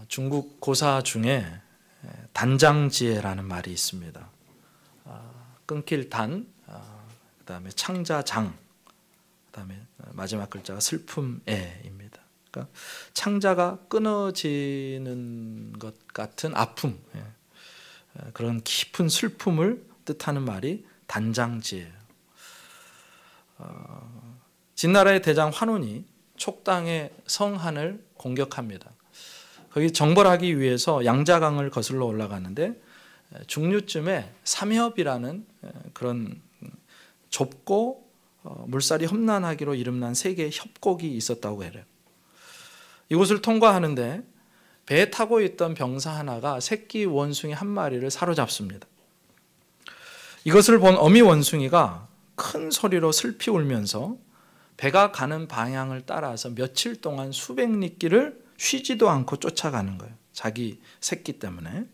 중국 고사 중에 단장지혜라는 말이 있습니다. 끊길 단, 그다음에 창자장, 그다음에 마지막 글자가 슬픔에입니다. 그러니까 창자가 끊어지는 것 같은 아픔, 그런 깊은 슬픔을 뜻하는 말이 단장지예요. 진나라의 대장 환운이 촉당의 성한을 공격합니다. 거기 정벌하기 위해서 양자강을 거슬러 올라가는데 중류쯤에 삼협이라는 그런 좁고 물살이 험난하기로 이름난 세 개의 협곡이 있었다고 해요. 이곳을 통과하는데 배에 타고 있던 병사 하나가 새끼 원숭이 한 마리를 사로잡습니다. 이것을 본 어미 원숭이가 큰 소리로 슬피 울면서 배가 가는 방향을 따라서 며칠 동안 수백 리길을 쉬지도 않고 쫓아가는 거예요. 자기 새끼 때문에.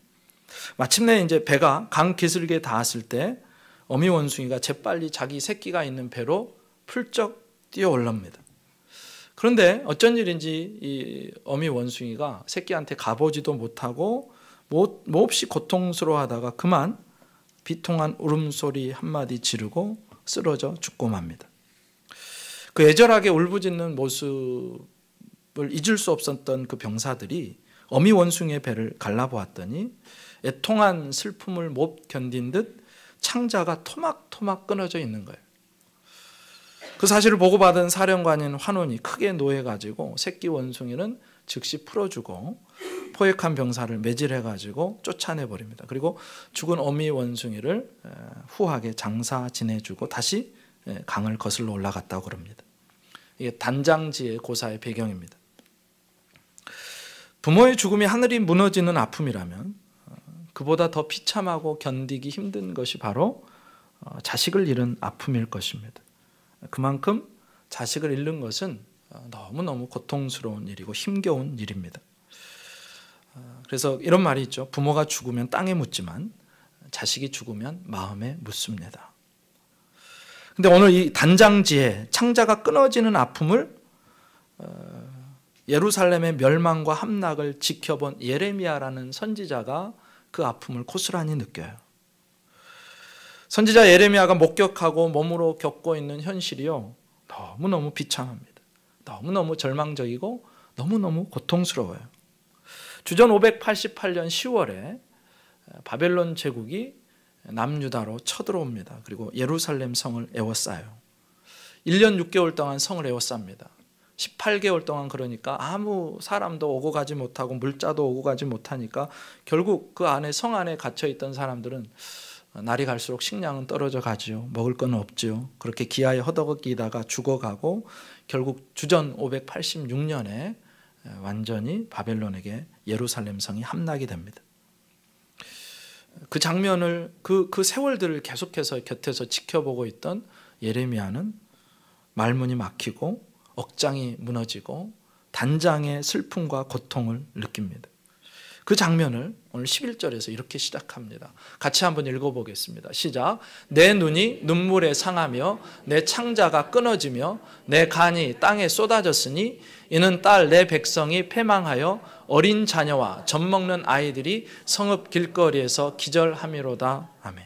마침내 이제 배가 강 기슭에 닿았을 때 어미 원숭이가 재빨리 자기 새끼가 있는 배로 풀쩍 뛰어 올라옵니다. 그런데 어쩐 일인지 이 어미 원숭이가 새끼한테 가보지도 못하고 몹시 고통스러워하다가 그만 비통한 울음소리 한마디 지르고 쓰러져 죽고 맙니다. 그 애절하게 울부짖는 모습을 잊을 수 없었던 그 병사들이 어미 원숭이의 배를 갈라보았더니 애통한 슬픔을 못 견딘 듯 창자가 토막토막 끊어져 있는 거예요. 그 사실을 보고받은 사령관인 환원이 크게 노해가지고 새끼 원숭이는 즉시 풀어주고 포획한 병사를 매질해가지고 쫓아내버립니다. 그리고 죽은 어미 원숭이를 후하게 장사 지내주고 다시 강을 거슬러 올라갔다고 그럽니다. 이게 단장지의 고사의 배경입니다. 부모의 죽음이 하늘이 무너지는 아픔이라면 그보다 더 비참하고 견디기 힘든 것이 바로 자식을 잃은 아픔일 것입니다. 그만큼 자식을 잃는 것은 너무너무 고통스러운 일이고 힘겨운 일입니다. 그래서 이런 말이 있죠. 부모가 죽으면 땅에 묻지만 자식이 죽으면 마음에 묻습니다. 근데 오늘 이 단장지혜, 창자가 끊어지는 아픔을 예루살렘의 멸망과 함락을 지켜본 예레미야라는 선지자가 그 아픔을 고스란히 느껴요. 선지자 예레미야가 목격하고 몸으로 겪고 있는 현실이요, 너무너무 비참합니다. 너무너무 절망적이고 너무너무 고통스러워요. 주전 588년 10월에 바벨론 제국이 남유다로 쳐들어옵니다. 그리고 예루살렘 성을 에워싸요. 1년 6개월 동안 성을 에워쌉니다. 18개월 동안 그러니까 아무 사람도 오고 가지 못하고 물자도 오고 가지 못하니까 결국 그 안에 성 안에 갇혀있던 사람들은 날이 갈수록 식량은 떨어져 가지요. 먹을 건 없지요. 그렇게 기아에 허덕이다가 죽어가고 결국 주전 586년에 완전히 바벨론에게 예루살렘 성이 함락이 됩니다. 그 장면을 그 세월들을 계속해서 곁에서 지켜보고 있던 예레미야는 말문이 막히고 억장이 무너지고 단장의 슬픔과 고통을 느낍니다. 그 장면을 오늘 11절에서 이렇게 시작합니다. 같이 한번 읽어보겠습니다. 시작. 내 눈이 눈물에 상하며 내 창자가 끊어지며 내 간이 땅에 쏟아졌으니 이는 딸 내 백성이 패망하여 어린 자녀와 젖먹는 아이들이 성읍 길거리에서 기절함이로다. 아멘.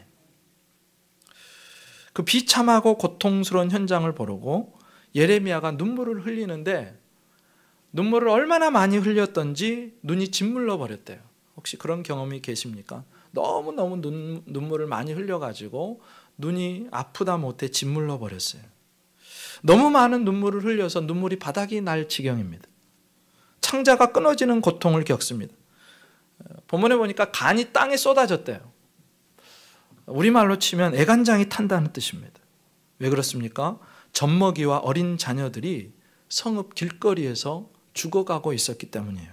그 비참하고 고통스러운 현장을 보고 예레미야가 눈물을 흘리는데 눈물을 얼마나 많이 흘렸던지 눈이 짓물러 버렸대요. 혹시 그런 경험이 계십니까? 너무너무 눈물을 많이 흘려가지고 눈이 아프다 못해 짓물러 버렸어요. 너무 많은 눈물을 흘려서 눈물이 바닥이 날 지경입니다. 창자가 끊어지는 고통을 겪습니다. 본문에 보니까 간이 땅에 쏟아졌대요. 우리말로 치면 애간장이 탄다는 뜻입니다. 왜 그렇습니까? 젖먹이와 어린 자녀들이 성읍 길거리에서 죽어가고 있었기 때문이에요.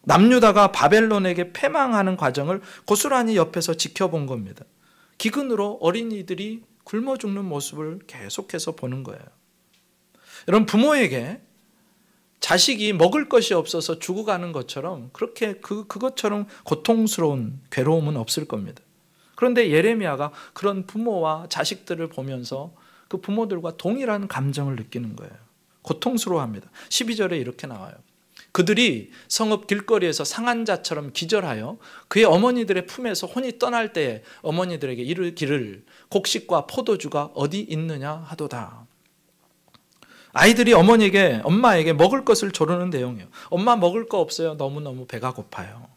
남유다가 바벨론에게 패망하는 과정을 고스란히 옆에서 지켜본 겁니다. 기근으로 어린이들이 굶어 죽는 모습을 계속해서 보는 거예요. 여러분, 부모에게 자식이 먹을 것이 없어서 죽어가는 것처럼 그렇게 그것처럼 고통스러운 괴로움은 없을 겁니다. 그런데 예레미야가 그런 부모와 자식들을 보면서 그 부모들과 동일한 감정을 느끼는 거예요. 고통스러워합니다. 12절에 이렇게 나와요. 그들이 성읍 길거리에서 상한 자처럼 기절하여 그의 어머니들의 품에서 혼이 떠날 때에 어머니들에게 이르기를 곡식과 포도주가 어디 있느냐 하도다. 아이들이 엄마에게 먹을 것을 조르는 내용이에요. 엄마 먹을 거 없어요. 너무너무 배가 고파요.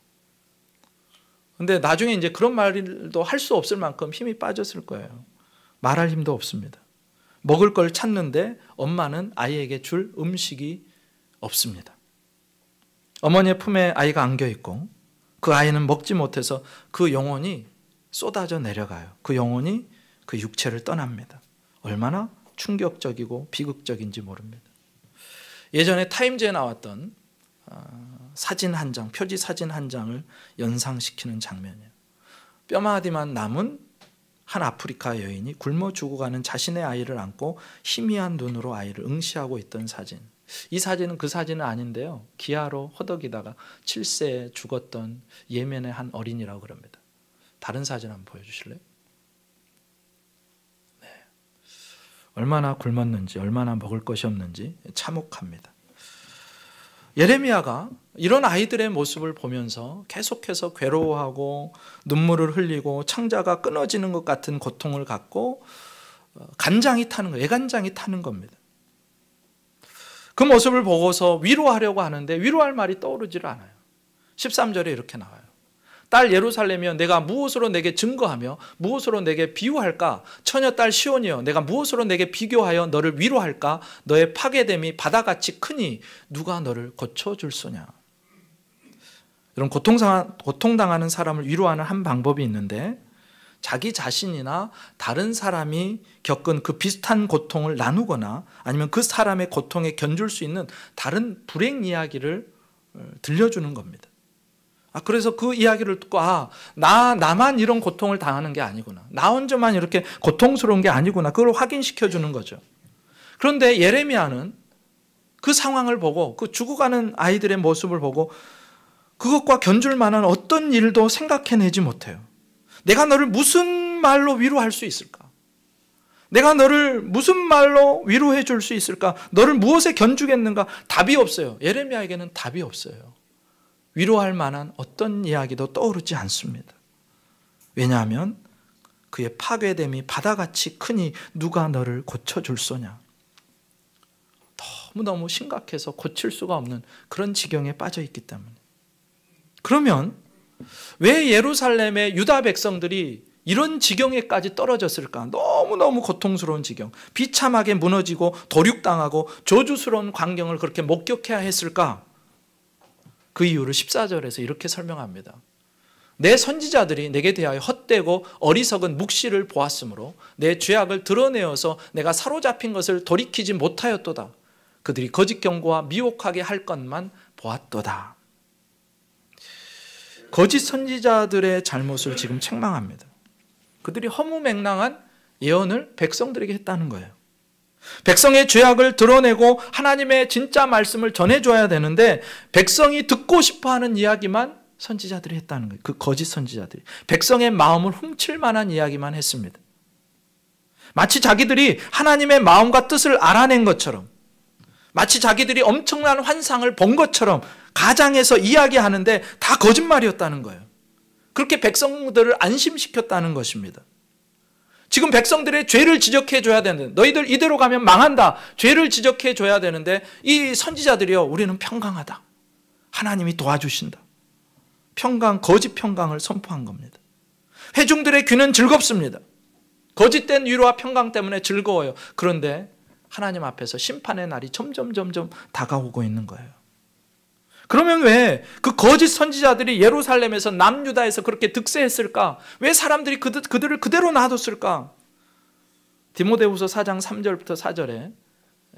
근데 나중에 이제 그런 말도 할 수 없을 만큼 힘이 빠졌을 거예요. 말할 힘도 없습니다. 먹을 걸 찾는데 엄마는 아이에게 줄 음식이 없습니다. 어머니의 품에 아이가 안겨 있고 그 아이는 먹지 못해서 그 영혼이 쏟아져 내려가요. 그 영혼이 그 육체를 떠납니다. 얼마나 충격적이고 비극적인지 모릅니다. 예전에 타임즈에 나왔던 사진 한 장, 표지 사진 한 장을 연상시키는 장면이에요. 뼈마디만 남은 한 아프리카 여인이 굶어 죽어가는 자신의 아이를 안고 희미한 눈으로 아이를 응시하고 있던 사진. 이 사진은 그 사진은 아닌데요. 기아로 허덕이다가 7세에 죽었던 예멘의 한 어린이라고 그럽니다. 다른 사진 한번 보여주실래요? 네. 얼마나 굶었는지, 얼마나 먹을 것이 없는지 참혹합니다. 예레미야가 이런 아이들의 모습을 보면서 계속해서 괴로워하고 눈물을 흘리고 창자가 끊어지는 것 같은 고통을 갖고 간장이 타는 거예요. 애간장이 타는 겁니다. 그 모습을 보고서 위로하려고 하는데 위로할 말이 떠오르질 않아요. 13절에 이렇게 나와요. 딸 예루살렘이여 내가 무엇으로 내게 증거하며 무엇으로 내게 비유할까? 처녀 딸 시온이여 내가 무엇으로 내게 비교하여 너를 위로할까? 너의 파괴됨이 바다같이 크니 누가 너를 고쳐줄 소냐? 이런 고통당하는 사람을 위로하는 한 방법이 있는데 자기 자신이나 다른 사람이 겪은 그 비슷한 고통을 나누거나 아니면 그 사람의 고통에 견줄 수 있는 다른 불행 이야기를 들려주는 겁니다. 그래서 그 이야기를 듣고 나만 이런 고통을 당하는 게 아니구나. 나 혼자만 이렇게 고통스러운 게 아니구나. 그걸 확인시켜 주는 거죠. 그런데 예레미야는 그 상황을 보고 그 죽어가는 아이들의 모습을 보고 그것과 견줄 만한 어떤 일도 생각해내지 못해요. 내가 너를 무슨 말로 위로할 수 있을까? 내가 너를 무슨 말로 위로해 줄 수 있을까? 너를 무엇에 견주겠는가? 답이 없어요. 예레미야에게는 답이 없어요. 위로할 만한 어떤 이야기도 떠오르지 않습니다. 왜냐하면 그의 파괴됨이 바다같이 크니 누가 너를 고쳐줄 소냐? 너무너무 심각해서 고칠 수가 없는 그런 지경에 빠져 있기 때문에. 그러면 왜 예루살렘의 유다 백성들이 이런 지경에까지 떨어졌을까? 너무너무 고통스러운 지경, 비참하게 무너지고 도륙당하고 저주스러운 광경을 그렇게 목격해야 했을까? 그 이유를 14절에서 이렇게 설명합니다. 내 선지자들이 내게 대하여 헛되고 어리석은 묵시를 보았으므로 내 죄악을 드러내어서 내가 사로잡힌 것을 돌이키지 못하였도다. 그들이 거짓 경고와 미혹하게 할 것만 보았도다. 거짓 선지자들의 잘못을 지금 책망합니다. 그들이 허무맹랑한 예언을 백성들에게 했다는 거예요. 백성의 죄악을 드러내고 하나님의 진짜 말씀을 전해줘야 되는데 백성이 듣고 싶어하는 이야기만 선지자들이 했다는 거예요. 그 거짓 선지자들이 백성의 마음을 훔칠 만한 이야기만 했습니다. 마치 자기들이 하나님의 마음과 뜻을 알아낸 것처럼, 마치 자기들이 엄청난 환상을 본 것처럼 가장해서 이야기하는데 다 거짓말이었다는 거예요. 그렇게 백성들을 안심시켰다는 것입니다. 지금 백성들의 죄를 지적해 줘야 되는데 너희들 이대로 가면 망한다. 죄를 지적해 줘야 되는데 이 선지자들이요, 우리는 평강하다. 하나님이 도와주신다. 거짓 평강을 선포한 겁니다. 회중들의 귀는 즐겁습니다. 거짓된 위로와 평강 때문에 즐거워요. 그런데 하나님 앞에서 심판의 날이 점점 다가오고 있는 거예요. 그러면 왜 그 거짓 선지자들이 예루살렘에서 남유다에서 그렇게 득세했을까? 왜 사람들이 그들을 그대로 놔뒀을까? 디모데후서 4장 3절부터 4절에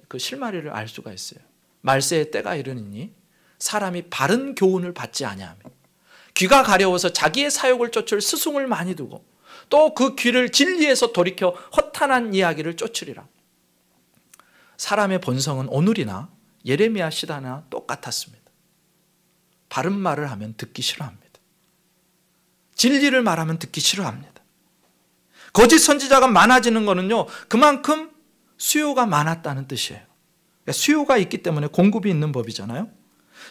그 실마리를 알 수가 있어요. 말세의 때가 이르니 사람이 바른 교훈을 받지 아니하며 귀가 가려워서 자기의 사욕을 쫓을 스승을 많이 두고 또 그 귀를 진리에서 돌이켜 허탄한 이야기를 쫓으리라. 사람의 본성은 오늘이나 예레미야 시대나 똑같았습니다. 바른 말을 하면 듣기 싫어합니다. 진리를 말하면 듣기 싫어합니다. 거짓 선지자가 많아지는 거는요, 그만큼 수요가 많았다는 뜻이에요. 그러니까 수요가 있기 때문에 공급이 있는 법이잖아요.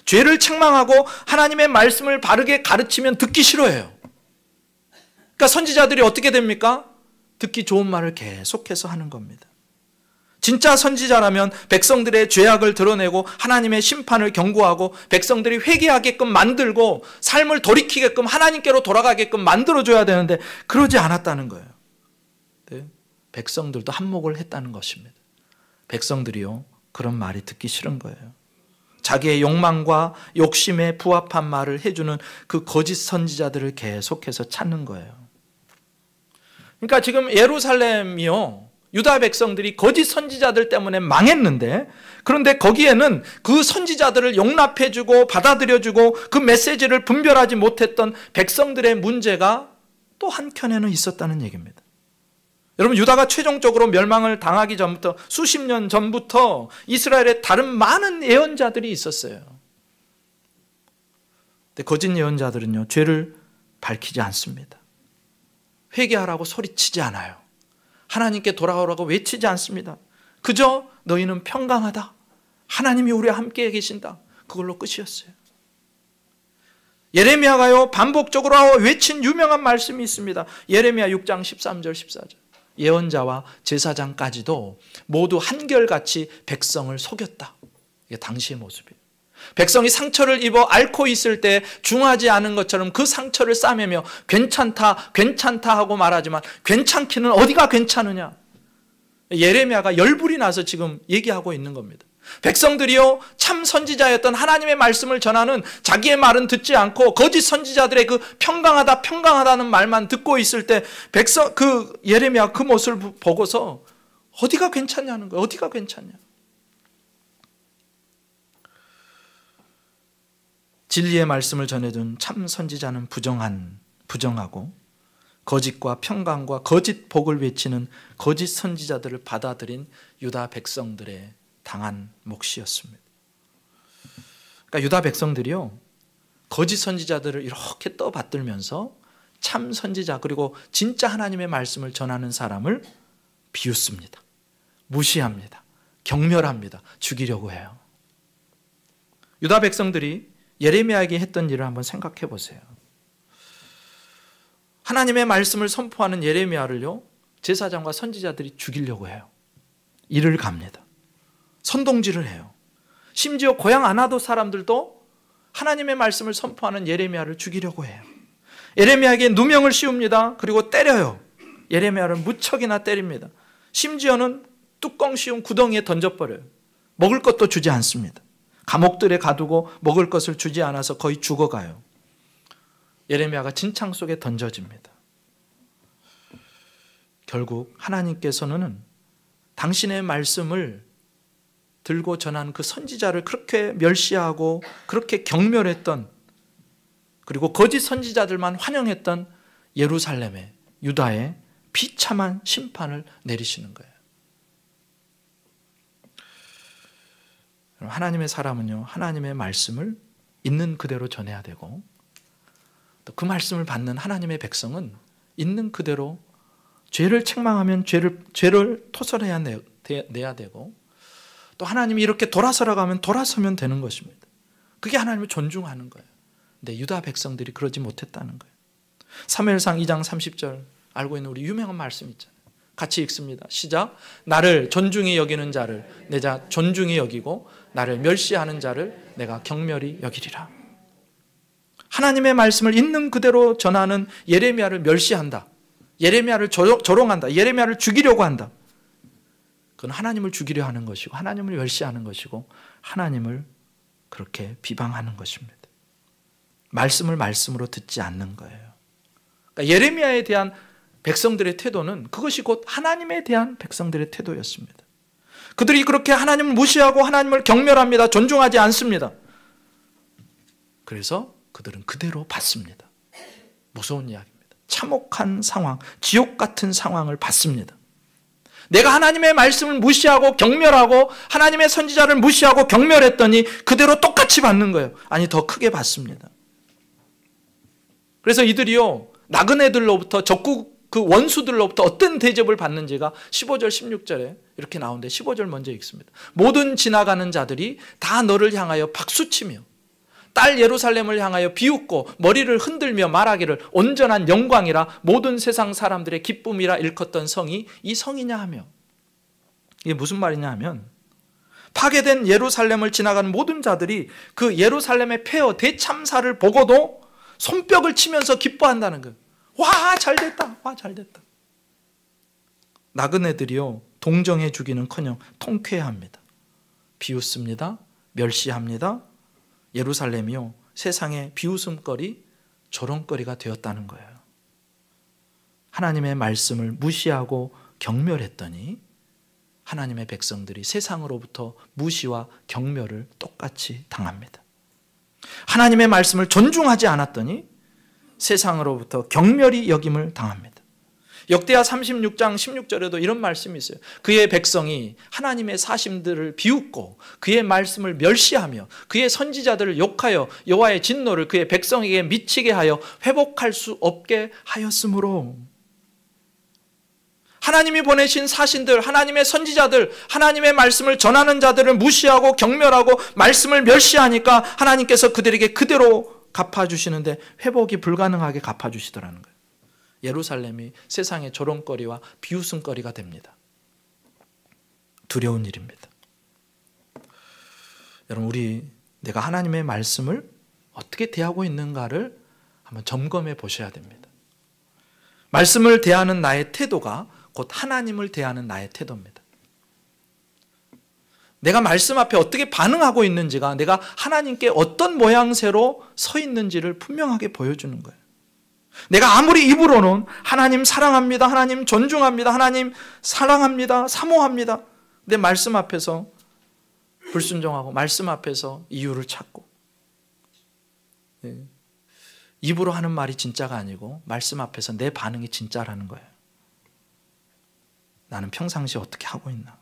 죄를 책망하고 하나님의 말씀을 바르게 가르치면 듣기 싫어해요. 그러니까 선지자들이 어떻게 됩니까? 듣기 좋은 말을 계속해서 하는 겁니다. 진짜 선지자라면 백성들의 죄악을 드러내고 하나님의 심판을 경고하고 백성들이 회개하게끔 만들고 삶을 돌이키게끔 하나님께로 돌아가게끔 만들어줘야 되는데 그러지 않았다는 거예요. 네? 백성들도 한몫을 했다는 것입니다. 백성들이요, 그런 말이 듣기 싫은 거예요. 자기의 욕망과 욕심에 부합한 말을 해주는 그 거짓 선지자들을 계속해서 찾는 거예요. 그러니까 지금 예루살렘이요, 유다 백성들이 거짓 선지자들 때문에 망했는데, 그런데 거기에는 그 선지자들을 용납해주고 받아들여주고 그 메시지를 분별하지 못했던 백성들의 문제가 또 한켠에는 있었다는 얘기입니다. 여러분, 유다가 최종적으로 멸망을 당하기 전부터, 수십 년 전부터 이스라엘에 다른 많은 예언자들이 있었어요. 근데 거짓 예언자들은요, 죄를 밝히지 않습니다. 회개하라고 소리치지 않아요. 하나님께 돌아오라고 외치지 않습니다. 그저 너희는 평강하다, 하나님이 우리와 함께 계신다, 그걸로 끝이었어요. 예레미야가요, 반복적으로 외친 유명한 말씀이 있습니다. 예레미야 6장 13절 14절. 예언자와 제사장까지도 모두 한결같이 백성을 속였다. 이게 당시의 모습이에요. 백성이 상처를 입어 앓고 있을 때 중하지 않은 것처럼 그 상처를 싸매며 괜찮다, 괜찮다 하고 말하지만 괜찮기는 어디가 괜찮으냐. 예레미야가 열불이 나서 지금 얘기하고 있는 겁니다. 백성들이요, 참 선지자였던 하나님의 말씀을 전하는 자기의 말은 듣지 않고 거짓 선지자들의 그 평강하다 평강하다는 말만 듣고 있을 때 예레미야 그 모습을 보고서 어디가 괜찮냐는 거예요. 어디가 괜찮냐. 진리의 말씀을 전해준 참 선지자는 부정하고 거짓과 평강과 거짓 복을 외치는 거짓 선지자들을 받아들인 유다 백성들의 당한 몫이었습니다. 그러니까 유다 백성들이요, 거짓 선지자들을 이렇게 떠받들면서 참 선지자, 그리고 진짜 하나님의 말씀을 전하는 사람을 비웃습니다. 무시합니다. 경멸합니다. 죽이려고 해요. 유다 백성들이 예레미야에게 했던 일을 한번 생각해 보세요. 하나님의 말씀을 선포하는 예레미야를요, 제사장과 선지자들이 죽이려고 해요. 이를 갑니다. 선동질을 해요. 심지어 고향 아나도 사람들도 하나님의 말씀을 선포하는 예레미야를 죽이려고 해요. 예레미야에게 누명을 씌웁니다. 그리고 때려요. 예레미야를 무척이나 때립니다. 심지어는 뚜껑 씌운 구덩이에 던져버려요. 먹을 것도 주지 않습니다. 감옥들에 가두고 먹을 것을 주지 않아서 거의 죽어가요. 예레미야가 진창 속에 던져집니다. 결국 하나님께서는 당신의 말씀을 들고 전한 그 선지자를 그렇게 멸시하고 그렇게 경멸했던, 그리고 거짓 선지자들만 환영했던 예루살렘에, 유다에 비참한 심판을 내리시는 거예요. 하나님의 사람은요, 하나님의 말씀을 있는 그대로 전해야 되고, 또 그 말씀을 받는 하나님의 백성은 있는 그대로 죄를 책망하면 죄를 토설해야 내야 되고, 또 하나님이 이렇게 돌아서라고 하면 돌아서면 되는 것입니다. 그게 하나님을 존중하는 거예요. 근데 유다 백성들이 그러지 못했다는 거예요. 사무엘상 2장 30절 알고 있는 우리 유명한 말씀 있잖아요. 같이 읽습니다. 시작. 나를 존중히 여기는 자를 내가 존중히 여기고 나를 멸시하는 자를 내가 경멸히 여기리라. 하나님의 말씀을 있는 그대로 전하는 예레미야를 멸시한다. 예레미야를 조롱한다. 예레미야를 죽이려고 한다. 그건 하나님을 죽이려 하는 것이고 하나님을 멸시하는 것이고 하나님을 그렇게 비방하는 것입니다. 말씀을 말씀으로 듣지 않는 거예요. 그러니까 예레미야에 대한 백성들의 태도는 그것이 곧 하나님에 대한 백성들의 태도였습니다. 그들이 그렇게 하나님을 무시하고 하나님을 경멸합니다. 존중하지 않습니다. 그래서 그들은 그대로 받습니다. 무서운 이야기입니다. 참혹한 상황, 지옥 같은 상황을 받습니다. 내가 하나님의 말씀을 무시하고 경멸하고 하나님의 선지자를 무시하고 경멸했더니 그대로 똑같이 받는 거예요. 아니, 더 크게 받습니다. 그래서 이들이요, 나그네들로부터 적국 그 원수들로부터 어떤 대접을 받는지가 15절 16절에 이렇게 나오는데 15절 먼저 읽습니다. 모든 지나가는 자들이 다 너를 향하여 박수치며 딸 예루살렘을 향하여 비웃고 머리를 흔들며 말하기를 온전한 영광이라 모든 세상 사람들의 기쁨이라 일컫던 성이 이 성이냐 하며, 이게 무슨 말이냐 하면 파괴된 예루살렘을 지나가는 모든 자들이 그 예루살렘의 폐허 대참사를 보고도 손뼉을 치면서 기뻐한다는 거예요. 와, 잘됐다. 와, 잘됐다. 나그네들이요 동정해 주기는커녕 통쾌해합니다. 비웃습니다. 멸시합니다. 예루살렘이요 세상의 비웃음거리, 조롱거리가 되었다는 거예요. 하나님의 말씀을 무시하고 경멸했더니 하나님의 백성들이 세상으로부터 무시와 경멸을 똑같이 당합니다. 하나님의 말씀을 존중하지 않았더니 세상으로부터 경멸이 여김을 당합니다. 역대하 36장 16절에도 이런 말씀이 있어요. 그의 백성이 하나님의 사심들을 비웃고 그의 말씀을 멸시하며 그의 선지자들을 욕하여 여호와의 진노를 그의 백성에게 미치게 하여 회복할 수 없게 하였으므로, 하나님이 보내신 사신들, 하나님의 선지자들, 하나님의 말씀을 전하는 자들을 무시하고 경멸하고 말씀을 멸시하니까 하나님께서 그들에게 그대로 갚아주시는데 회복이 불가능하게 갚아주시더라는 거예요. 예루살렘이 세상의 조롱거리와 비웃음거리가 됩니다. 두려운 일입니다. 여러분, 내가 하나님의 말씀을 어떻게 대하고 있는가를 한번 점검해 보셔야 됩니다. 말씀을 대하는 나의 태도가 곧 하나님을 대하는 나의 태도입니다. 내가 말씀 앞에 어떻게 반응하고 있는지가 내가 하나님께 어떤 모양새로 서 있는지를 분명하게 보여주는 거예요. 내가 아무리 입으로는 하나님 사랑합니다, 하나님 존중합니다, 하나님 사랑합니다, 사모합니다, 내 말씀 앞에서 불순종하고 말씀 앞에서 이유를 찾고, 입으로 하는 말이 진짜가 아니고 말씀 앞에서 내 반응이 진짜라는 거예요. 나는 평상시에 어떻게 하고 있나?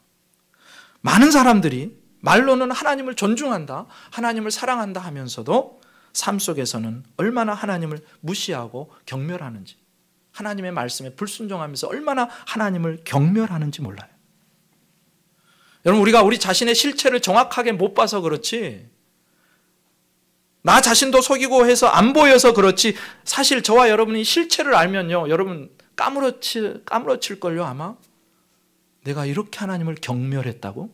많은 사람들이 말로는 하나님을 존중한다, 하나님을 사랑한다 하면서도 삶 속에서는 얼마나 하나님을 무시하고 경멸하는지, 하나님의 말씀에 불순종하면서 얼마나 하나님을 경멸하는지 몰라요. 여러분, 우리가 우리 자신의 실체를 정확하게 못 봐서 그렇지, 나 자신도 속이고 해서 안 보여서 그렇지, 사실 저와 여러분이 실체를 알면요, 여러분 까무러칠걸요. 아마 내가 이렇게 하나님을 경멸했다고?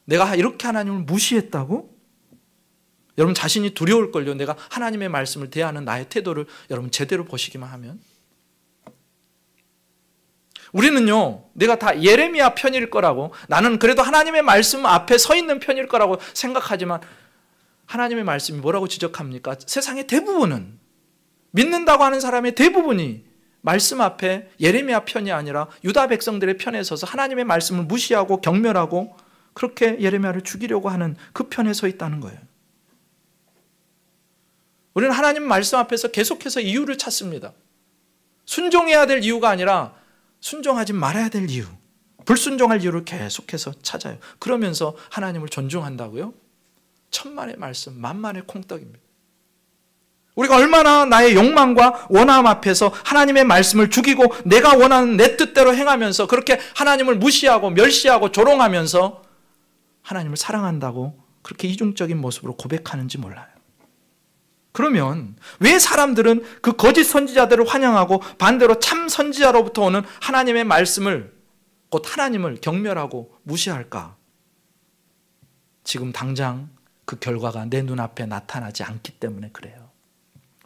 내가 이렇게 하나님을 무시했다고? 여러분 자신이 두려울걸요. 내가 하나님의 말씀을 대하는 나의 태도를 여러분 제대로 보시기만 하면. 우리는요, 내가 다 예레미야 편일 거라고, 나는 그래도 하나님의 말씀 앞에 서 있는 편일 거라고 생각하지만 하나님의 말씀이 뭐라고 지적합니까? 세상의 대부분은, 믿는다고 하는 사람의 대부분이 말씀 앞에 예레미야 편이 아니라 유다 백성들의 편에 서서 하나님의 말씀을 무시하고 경멸하고 그렇게 예레미야를 죽이려고 하는 그 편에 서 있다는 거예요. 우리는 하나님 말씀 앞에서 계속해서 이유를 찾습니다. 순종해야 될 이유가 아니라 순종하지 말아야 될 이유, 불순종할 이유를 계속해서 찾아요. 그러면서 하나님을 존중한다고요? 천만의 말씀, 만만의 콩떡입니다. 우리가 얼마나 나의 욕망과 원함 앞에서 하나님의 말씀을 죽이고 내가 원하는 내 뜻대로 행하면서 그렇게 하나님을 무시하고 멸시하고 조롱하면서 하나님을 사랑한다고 그렇게 이중적인 모습으로 고백하는지 몰라요. 그러면 왜 사람들은 그 거짓 선지자들을 환영하고 반대로 참 선지자로부터 오는 하나님의 말씀을, 곧 하나님을 경멸하고 무시할까? 지금 당장 그 결과가 내 눈앞에 나타나지 않기 때문에 그래요.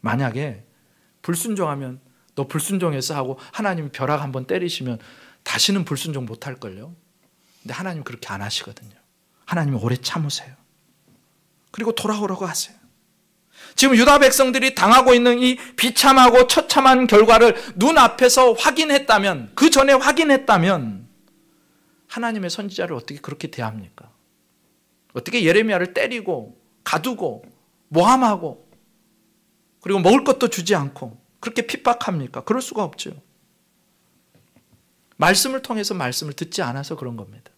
만약에 불순종하면 너 불순종해서 하고 하나님 벼락 한번 때리시면 다시는 불순종 못할걸요. 근데 하나님 그렇게 안 하시거든요. 하나님은 오래 참으세요. 그리고 돌아오라고 하세요. 지금 유다 백성들이 당하고 있는 이 비참하고 처참한 결과를 눈앞에서 확인했다면, 그 전에 확인했다면 하나님의 선지자를 어떻게 그렇게 대합니까? 어떻게 예레미야를 때리고 가두고 모함하고 그리고 먹을 것도 주지 않고 그렇게 핍박합니까? 그럴 수가 없죠. 말씀을 통해서 말씀을 듣지 않아서 그런 겁니다.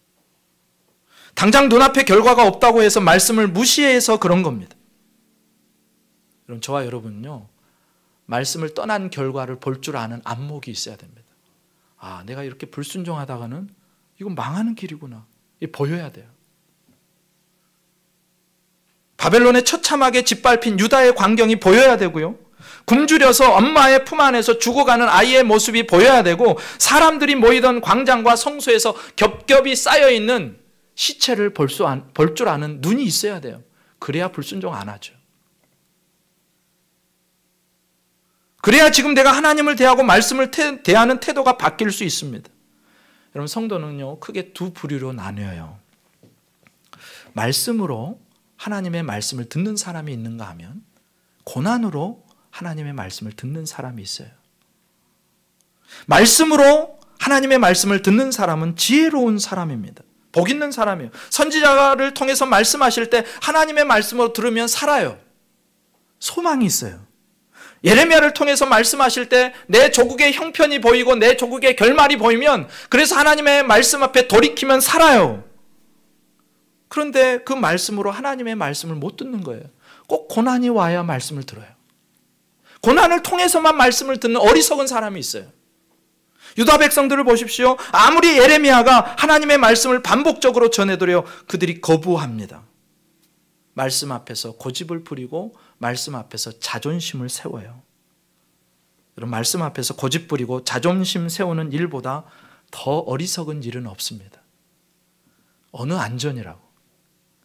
당장 눈앞에 결과가 없다고 해서 말씀을 무시해서 그런 겁니다. 여러분, 저와 여러분은요, 말씀을 떠난 결과를 볼 줄 아는 안목이 있어야 됩니다. 아, 내가 이렇게 불순종하다가는 이건 망하는 길이구나. 이게 보여야 돼요. 바벨론의 처참하게 짓밟힌 유다의 광경이 보여야 되고요. 굶주려서 엄마의 품 안에서 죽어가는 아이의 모습이 보여야 되고, 사람들이 모이던 광장과 성소에서 겹겹이 쌓여있는 시체를 볼 줄 아는 눈이 있어야 돼요. 그래야 불순종 안 하죠. 그래야 지금 내가 하나님을 대하고 말씀을 대하는 태도가 바뀔 수 있습니다. 여러분, 성도는요, 크게 두 부류로 나뉘어요. 말씀으로 하나님의 말씀을 듣는 사람이 있는가 하면, 고난으로 하나님의 말씀을 듣는 사람이 있어요. 말씀으로 하나님의 말씀을 듣는 사람은 지혜로운 사람입니다. 복 있는 사람이에요. 선지자를 통해서 말씀하실 때 하나님의 말씀으로 들으면 살아요. 소망이 있어요. 예레미야를 통해서 말씀하실 때 내 조국의 형편이 보이고 내 조국의 결말이 보이면, 그래서 하나님의 말씀 앞에 돌이키면 살아요. 그런데 그 말씀으로 하나님의 말씀을 못 듣는 거예요. 꼭 고난이 와야 말씀을 들어요. 고난을 통해서만 말씀을 듣는 어리석은 사람이 있어요. 유다 백성들을 보십시오. 아무리 예레미야가 하나님의 말씀을 반복적으로 전해드려 그들이 거부합니다. 말씀 앞에서 고집을 부리고 말씀 앞에서 자존심을 세워요. 여러분, 말씀 앞에서 고집 부리고 자존심 세우는 일보다 더 어리석은 일은 없습니다. 어느 안전이라고.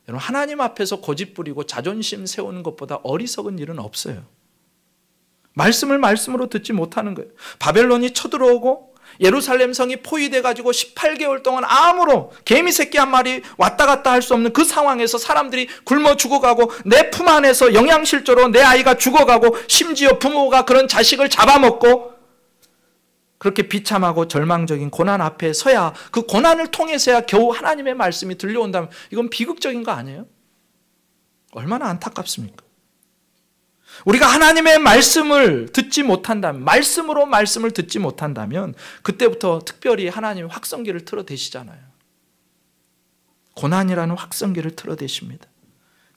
여러분, 하나님 앞에서 고집 부리고 자존심 세우는 것보다 어리석은 일은 없어요. 말씀을 말씀으로 듣지 못하는 거예요. 바벨론이 쳐들어오고 예루살렘 성이 포위돼가지고 18개월 동안 아무로 개미 새끼 한 마리 왔다 갔다 할 수 없는 그 상황에서 사람들이 굶어 죽어가고, 내 품 안에서 영양실조로 내 아이가 죽어가고, 심지어 부모가 그런 자식을 잡아먹고, 그렇게 비참하고 절망적인 고난 앞에 서야, 그 고난을 통해서야 겨우 하나님의 말씀이 들려온다면 이건 비극적인 거 아니에요? 얼마나 안타깝습니까? 우리가 하나님의 말씀을 듣지 못한다면, 말씀으로 말씀을 듣지 못한다면 그때부터 특별히 하나님의 확성기를 틀어대시잖아요. 고난이라는 확성기를 틀어대십니다.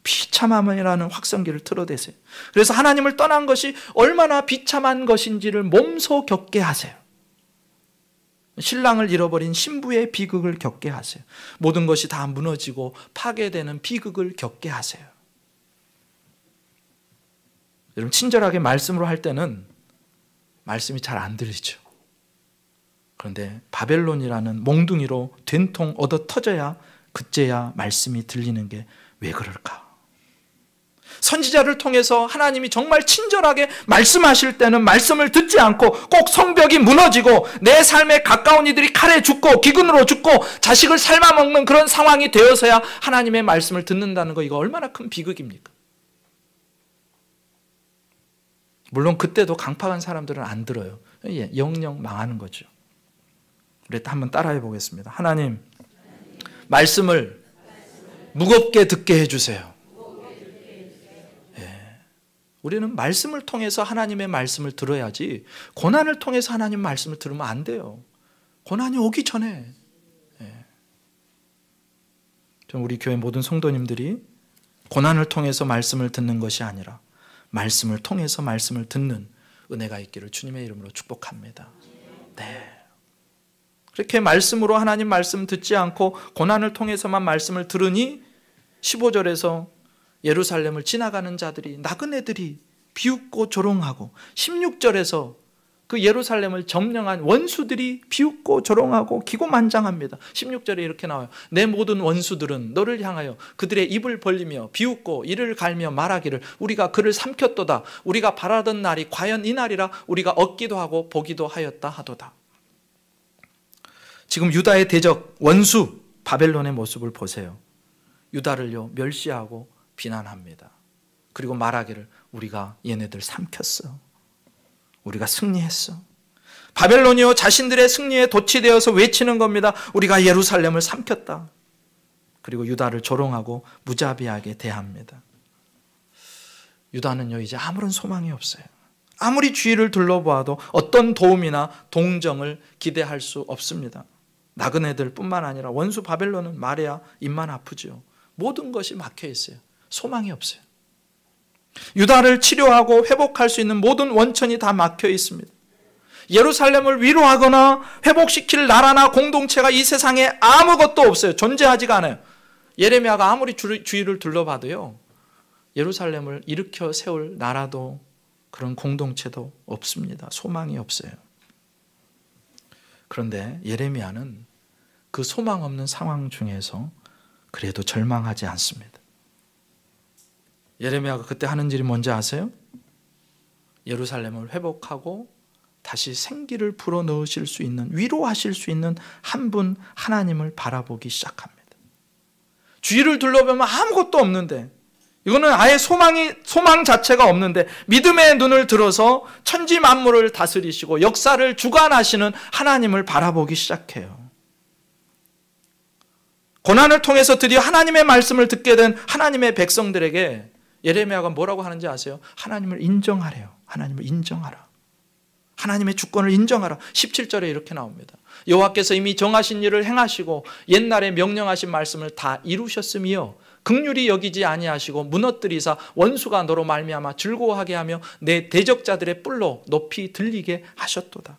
비참함이라는 확성기를 틀어대세요. 그래서 하나님을 떠난 것이 얼마나 비참한 것인지를 몸소 겪게 하세요. 신랑을 잃어버린 신부의 비극을 겪게 하세요. 모든 것이 다 무너지고 파괴되는 비극을 겪게 하세요. 여러분, 친절하게 말씀으로 할 때는 말씀이 잘 안 들리죠. 그런데 바벨론이라는 몽둥이로 된통 얻어 터져야 그제야 말씀이 들리는 게 왜 그럴까? 선지자를 통해서 하나님이 정말 친절하게 말씀하실 때는 말씀을 듣지 않고 꼭 성벽이 무너지고 내 삶에 가까운 이들이 칼에 죽고 기근으로 죽고 자식을 삶아먹는 그런 상황이 되어서야 하나님의 말씀을 듣는다는 거, 이거 얼마나 큰 비극입니까? 물론 그때도 강팍한 사람들은 안 들어요. 영영 망하는 거죠. 우리 한번 따라해 보겠습니다. 하나님, 말씀을 무겁게 듣게 해주세요. 우리는 말씀을 통해서 하나님의 말씀을 들어야지, 고난을 통해서 하나님 말씀을 들으면 안 돼요. 고난이 오기 전에. 우리 교회 모든 성도님들이 고난을 통해서 말씀을 듣는 것이 아니라 말씀을 통해서 말씀을 듣는 은혜가 있기를 주님의 이름으로 축복합니다. 네. 그렇게 말씀으로 하나님 말씀 듣지 않고 고난을 통해서만 말씀을 들으니 15절에서 예루살렘을 지나가는 자들이, 나그네들이 비웃고 조롱하고, 16절에서 그 예루살렘을 점령한 원수들이 비웃고 조롱하고 기고만장합니다. 16절에 이렇게 나와요. 내 모든 원수들은 너를 향하여 그들의 입을 벌리며 비웃고 이를 갈며 말하기를 우리가 그를 삼켰도다. 우리가 바라던 날이 과연 이 날이라. 우리가 얻기도 하고 보기도 하였다 하도다. 지금 유다의 대적 원수 바벨론의 모습을 보세요. 유다를요 멸시하고 비난합니다. 그리고 말하기를 우리가 얘네들 삼켰어. 우리가 승리했어. 바벨론이요 자신들의 승리에 도취되어서 외치는 겁니다. 우리가 예루살렘을 삼켰다. 그리고 유다를 조롱하고 무자비하게 대합니다. 유다는요 이제 아무런 소망이 없어요. 아무리 주위를 둘러보아도 어떤 도움이나 동정을 기대할 수 없습니다. 나그네들 뿐만 아니라 원수 바벨론은 말해야 입만 아프죠. 모든 것이 막혀 있어요. 소망이 없어요. 유다를 치료하고 회복할 수 있는 모든 원천이 다 막혀 있습니다. 예루살렘을 위로하거나 회복시킬 나라나 공동체가 이 세상에 아무것도 없어요. 존재하지가 않아요. 예레미야가 아무리 주위를 둘러봐도요 예루살렘을 일으켜 세울 나라도 그런 공동체도 없습니다. 소망이 없어요. 그런데 예레미야는 그 소망 없는 상황 중에서 그래도 절망하지 않습니다. 예레미야가 그때 하는 일이 뭔지 아세요? 예루살렘을 회복하고 다시 생기를 불어넣으실 수 있는, 위로하실 수 있는 한 분 하나님을 바라보기 시작합니다. 주위를 둘러보면 아무것도 없는데, 이거는 아예 소망 자체가 없는데 믿음의 눈을 들어서 천지 만물을 다스리시고 역사를 주관하시는 하나님을 바라보기 시작해요. 고난을 통해서 드디어 하나님의 말씀을 듣게 된 하나님의 백성들에게 예레미야가 뭐라고 하는지 아세요? 하나님을 인정하래요. 하나님을 인정하라. 하나님의 주권을 인정하라. 17절에 이렇게 나옵니다. 여호와께서 이미 정하신 일을 행하시고 옛날에 명령하신 말씀을 다 이루셨으며 긍휼히 여기지 아니하시고 무너뜨리사 원수가 너로 말미암아 즐거워하게 하며 내 대적자들의 뿔로 높이 들리게 하셨도다.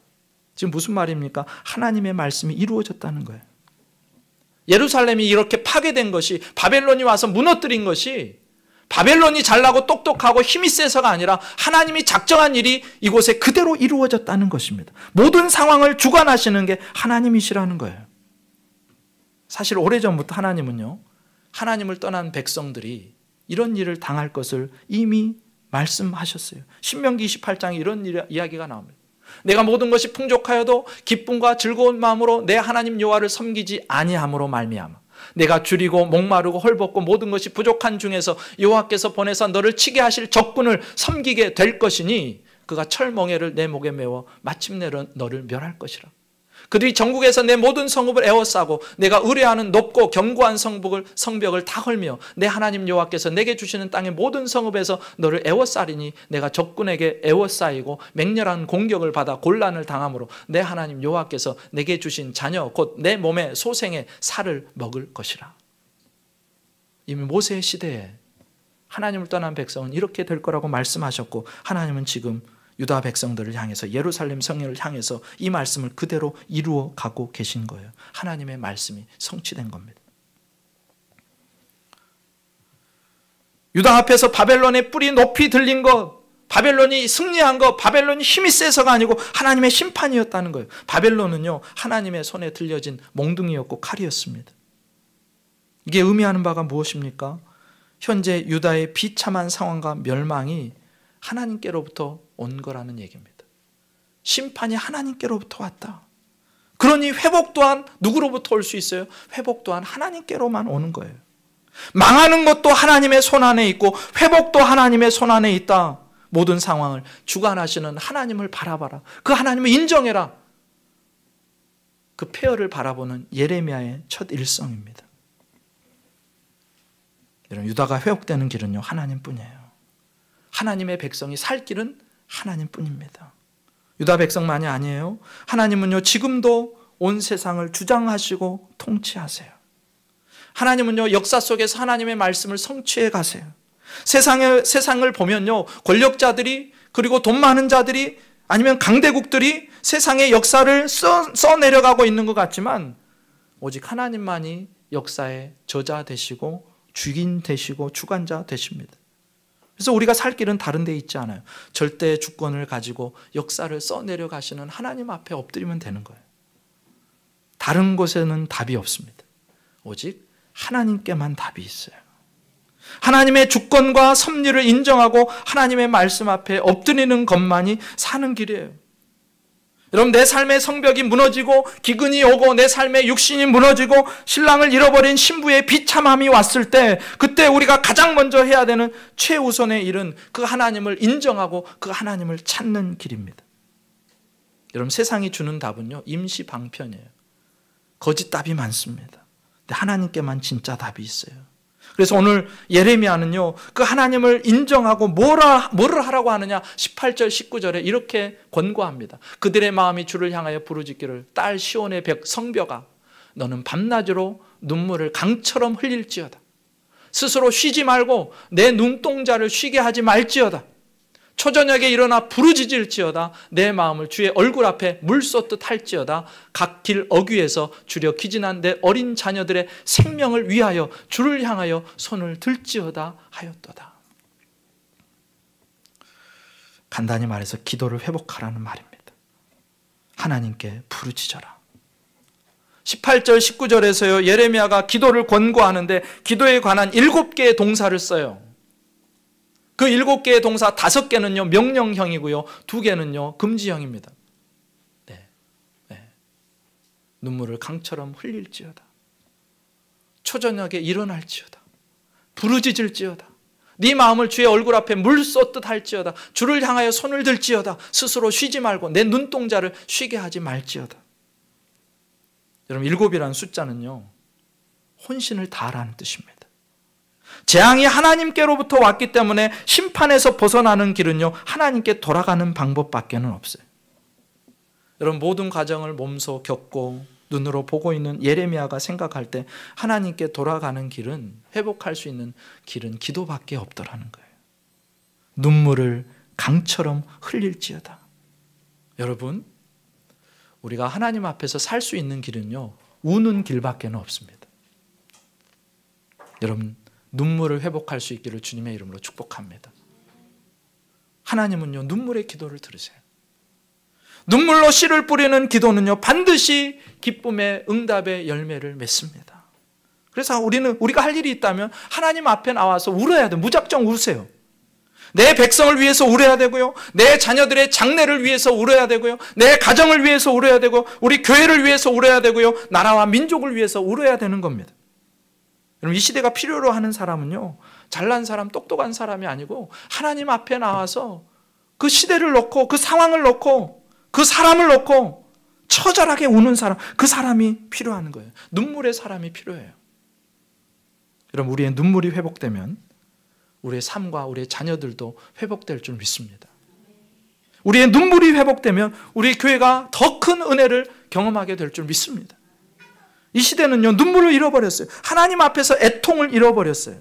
지금 무슨 말입니까? 하나님의 말씀이 이루어졌다는 거예요. 예루살렘이 이렇게 파괴된 것이, 바벨론이 와서 무너뜨린 것이 바벨론이 잘나고 똑똑하고 힘이 세서가 아니라 하나님이 작정한 일이 이곳에 그대로 이루어졌다는 것입니다. 모든 상황을 주관하시는 게 하나님이시라는 거예요. 사실 오래전부터 하나님은요, 하나님을 떠난 백성들이 이런 일을 당할 것을 이미 말씀하셨어요. 신명기 28장에 이런 이야기가 나옵니다. 내가 모든 것이 풍족하여도 기쁨과 즐거운 마음으로 내 하나님 여호와를 섬기지 아니함으로 말미암아 내가 줄이고 목마르고 헐벗고 모든 것이 부족한 중에서 여호와께서 보내사 너를 치게 하실 적군을 섬기게 될 것이니 그가 철멍에를 내 목에 메워 마침내 너를 멸할 것이라. 그들이 전국에서 내 모든 성읍을 에워싸고 내가 의뢰하는 높고 견고한 성벽을 다 헐며 내 하나님 여호와께서 내게 주시는 땅의 모든 성읍에서 너를 에워싸리니 내가 적군에게 에워싸이고 맹렬한 공격을 받아 곤란을 당함으로 내 하나님 여호와께서 내게 주신 자녀 곧 내 몸의 소생의 살을 먹을 것이라. 이미 모세의 시대에 하나님을 떠난 백성은 이렇게 될 거라고 말씀하셨고 하나님은 지금 유다 백성들을 향해서 예루살렘 성령을 향해서 이 말씀을 그대로 이루어 가고 계신 거예요. 하나님의 말씀이 성취된 겁니다. 유다 앞에서 바벨론의 뿔이 높이 들린 것, 바벨론이 승리한 것, 바벨론이 힘이 세서가 아니고 하나님의 심판이었다는 거예요. 바벨론은요, 하나님의 손에 들려진 몽둥이였고 칼이었습니다. 이게 의미하는 바가 무엇입니까? 현재 유다의 비참한 상황과 멸망이 하나님께로부터 온 거라는 얘기입니다. 심판이 하나님께로부터 왔다. 그러니 회복 또한 누구로부터 올 수 있어요? 회복 또한 하나님께로만 오는 거예요. 망하는 것도 하나님의 손 안에 있고 회복도 하나님의 손 안에 있다. 모든 상황을 주관하시는 하나님을 바라봐라. 그 하나님을 인정해라. 그 폐허를 바라보는 예레미야의 첫 일성입니다. 여러분, 유다가 회복되는 길은요, 하나님뿐이에요. 하나님의 백성이 살 길은 하나님뿐입니다. 유다 백성만이 아니에요. 하나님은요, 지금도 온 세상을 주장하시고 통치하세요. 하나님은요, 역사 속에서 하나님의 말씀을 성취해 가세요. 세상을 보면요, 권력자들이, 그리고 돈 많은 자들이, 아니면 강대국들이 세상의 역사를 써내려가고 있는 것 같지만 오직 하나님만이 역사의 저자 되시고 주인 되시고 주관자 되십니다. 그래서 우리가 살 길은 다른 데 있지 않아요. 절대 주권을 가지고 역사를 써내려 가시는 하나님 앞에 엎드리면 되는 거예요. 다른 곳에는 답이 없습니다. 오직 하나님께만 답이 있어요. 하나님의 주권과 섭리를 인정하고 하나님의 말씀 앞에 엎드리는 것만이 사는 길이에요. 여러분, 내 삶의 성벽이 무너지고 기근이 오고 내 삶의 육신이 무너지고 신랑을 잃어버린 신부의 비참함이 왔을 때 그때 우리가 가장 먼저 해야 되는 최우선의 일은 그 하나님을 인정하고 그 하나님을 찾는 길입니다. 여러분, 세상이 주는 답은요, 임시 방편이에요. 거짓 답이 많습니다. 근데 하나님께만 진짜 답이 있어요. 그래서 오늘 예레미야는요, 그 하나님을 인정하고 뭐를 하라고 하느냐, 18절 19절에 이렇게 권고합니다. 그들의 마음이 주를 향하여 부르짖기를 딸 시온의 성벽아, 너는 밤낮으로 눈물을 강처럼 흘릴지어다. 스스로 쉬지 말고 내 눈동자를 쉬게 하지 말지어다. 초저녁에 일어나 부르짖을지어다. 내 마음을 주의 얼굴 앞에 물 쏟듯 할지어다. 각 길 어귀에서 주려 기진한 내 어린 자녀들의 생명을 위하여 주를 향하여 손을 들지어다 하였도다. 간단히 말해서 기도를 회복하라는 말입니다. 하나님께 부르짖어라. 18절 19절에서요 예레미야가 기도를 권고하는데 기도에 관한 7개의 동사를 써요. 그 7개의 동사 5개는요 명령형이고요 2개는요 금지형입니다. 눈물을 강처럼 흘릴지어다. 초저녁에 일어날지어다. 부르짖을지어다. 네 마음을 주의 얼굴 앞에 물 쏟듯 할지어다. 주를 향하여 손을 들지어다. 스스로 쉬지 말고 내 눈동자를 쉬게 하지 말지어다. 여러분 7이라는 숫자는요 혼신을 다하라는 뜻입니다. 재앙이 하나님께로부터 왔기 때문에 심판에서 벗어나는 길은요 하나님께 돌아가는 방법밖에는 없어요. 여러분 모든 과정을 몸소 겪고 눈으로 보고 있는 예레미야가 생각할 때 하나님께 돌아가는 길은, 회복할 수 있는 길은 기도밖에 없더라는 거예요. 눈물을 강처럼 흘릴지어다. 여러분 우리가 하나님 앞에서 살 수 있는 길은요 우는 길밖에 없습니다. 여러분 눈물을 회복할 수 있기를 주님의 이름으로 축복합니다. 하나님은요 눈물의 기도를 들으세요. 눈물로 씨를 뿌리는 기도는요 반드시 기쁨의 응답의 열매를 맺습니다. 그래서 우리가 할 일이 있다면 하나님 앞에 나와서 울어야 돼요. 무작정 우세요. 내 백성을 위해서 울어야 되고요, 내 자녀들의 장래를 위해서 울어야 되고요, 내 가정을 위해서 울어야 되고, 우리 교회를 위해서 울어야 되고요, 나라와 민족을 위해서 울어야 되는 겁니다. 여러분 이 시대가 필요로 하는 사람은요 잘난 사람, 똑똑한 사람이 아니고 하나님 앞에 나와서 그 시대를 놓고, 그 상황을 놓고, 그 사람을 놓고 처절하게 우는 사람, 그 사람이 필요한 거예요. 눈물의 사람이 필요해요. 여러분 우리의 눈물이 회복되면 우리의 삶과 우리의 자녀들도 회복될 줄 믿습니다. 우리의 눈물이 회복되면 우리 교회가 더 큰 은혜를 경험하게 될 줄 믿습니다. 이 시대는요 눈물을 잃어버렸어요. 하나님 앞에서 애통을 잃어버렸어요.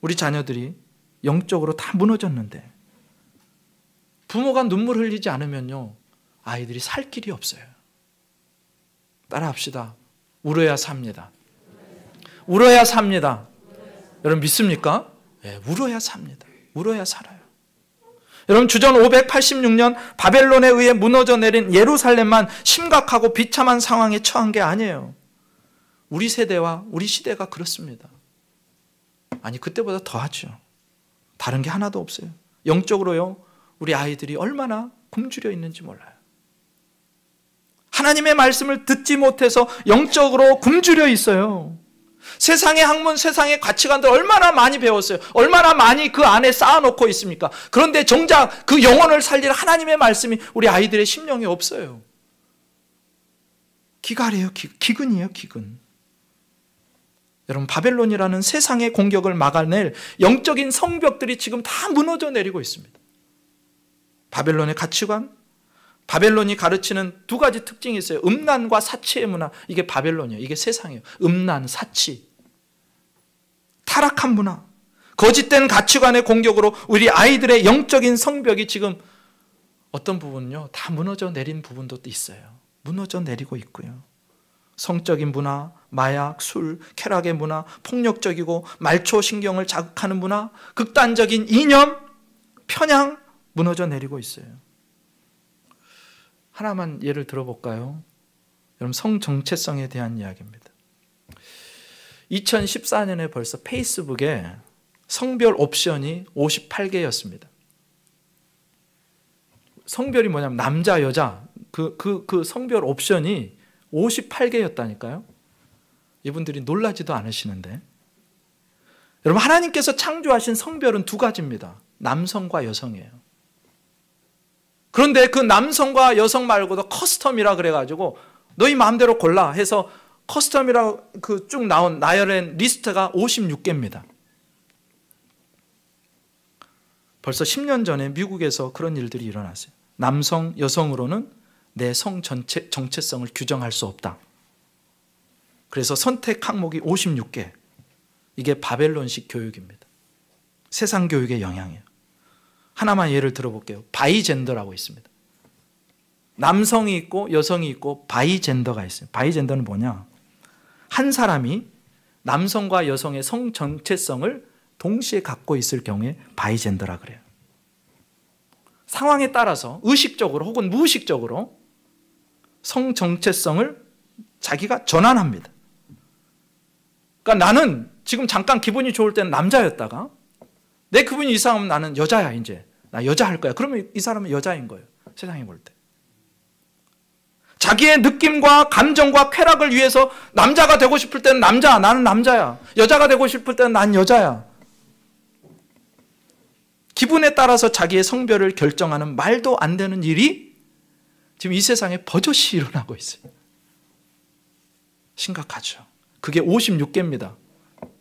우리 자녀들이 영적으로 다 무너졌는데 부모가 눈물 흘리지 않으면요 아이들이 살 길이 없어요. 따라합시다. 울어야 삽니다. 울어야 삽니다. 여러분 믿습니까? 네, 울어야 삽니다. 울어야 살아요. 여러분 주전 586년 바벨론에 의해 무너져 내린 예루살렘만 심각하고 비참한 상황에 처한 게 아니에요. 우리 세대와 우리 시대가 그렇습니다. 아니 그때보다 더하죠. 다른 게 하나도 없어요. 영적으로요 우리 아이들이 얼마나 굶주려 있는지 몰라요. 하나님의 말씀을 듣지 못해서 영적으로 굶주려 있어요. 세상의 학문, 세상의 가치관들 얼마나 많이 배웠어요. 얼마나 많이 그 안에 쌓아놓고 있습니까? 그런데 정작 그 영혼을 살릴 하나님의 말씀이 우리 아이들의 심령에 없어요. 기갈이에요. 기근이에요. 기근. 여러분 바벨론이라는 세상의 공격을 막아낼 영적인 성벽들이 지금 다 무너져 내리고 있습니다. 바벨론의 가치관, 바벨론이 가르치는 2가지 특징이 있어요. 음란과 사치의 문화. 이게 바벨론이에요. 이게 세상이에요. 음란, 사치, 타락한 문화, 거짓된 가치관의 공격으로 우리 아이들의 영적인 성벽이 지금 어떤 부분은요 다 무너져 내린 부분도 있어요. 무너져 내리고 있고요. 성적인 문화, 마약, 술, 쾌락의 문화, 폭력적이고 말초 신경을 자극하는 문화, 극단적인 이념, 편향 무너져 내리고 있어요. 하나만 예를 들어볼까요? 여러분 성 정체성에 대한 이야기입니다. 2014년에 벌써 페이스북에 성별 옵션이 58개였습니다. 성별이 뭐냐면 남자, 여자 그 성별 옵션이 58개였다니까요. 이분들이 놀라지도 않으시는데 여러분 하나님께서 창조하신 성별은 2가지입니다. 남성과 여성이에요. 그런데 그 남성과 여성 말고도 커스텀이라 그래가지고 너희 마음대로 골라 해서 커스텀이라 그 쭉 나온 나열한 리스트가 56개입니다. 벌써 10년 전에 미국에서 그런 일들이 일어났어요. 남성, 여성으로는 내 성 정체성을 규정할 수 없다. 그래서 선택 항목이 56개. 이게 바벨론식 교육입니다. 세상 교육의 영향이에요. 하나만 예를 들어볼게요. 바이젠더라고 있습니다. 남성이 있고 여성이 있고 바이젠더가 있어요. 바이젠더는 뭐냐? 한 사람이 남성과 여성의 성 정체성을 동시에 갖고 있을 경우에 바이젠더라 그래요. 상황에 따라서 의식적으로 혹은 무의식적으로 성 정체성을 자기가 전환합니다. 그러니까 나는 지금 잠깐 기분이 좋을 때는 남자였다가 내 기분이 이상하면 나는 여자야. 이제 나 여자 할 거야. 그러면 이 사람은 여자인 거예요. 세상에 볼 때. 자기의 느낌과 감정과 쾌락을 위해서 남자가 되고 싶을 때는 남자, 나는 남자야. 여자가 되고 싶을 때는 난 여자야. 기분에 따라서 자기의 성별을 결정하는 말도 안 되는 일이 지금 이 세상에 버젓이 일어나고 있어요. 심각하죠. 그게 56개입니다.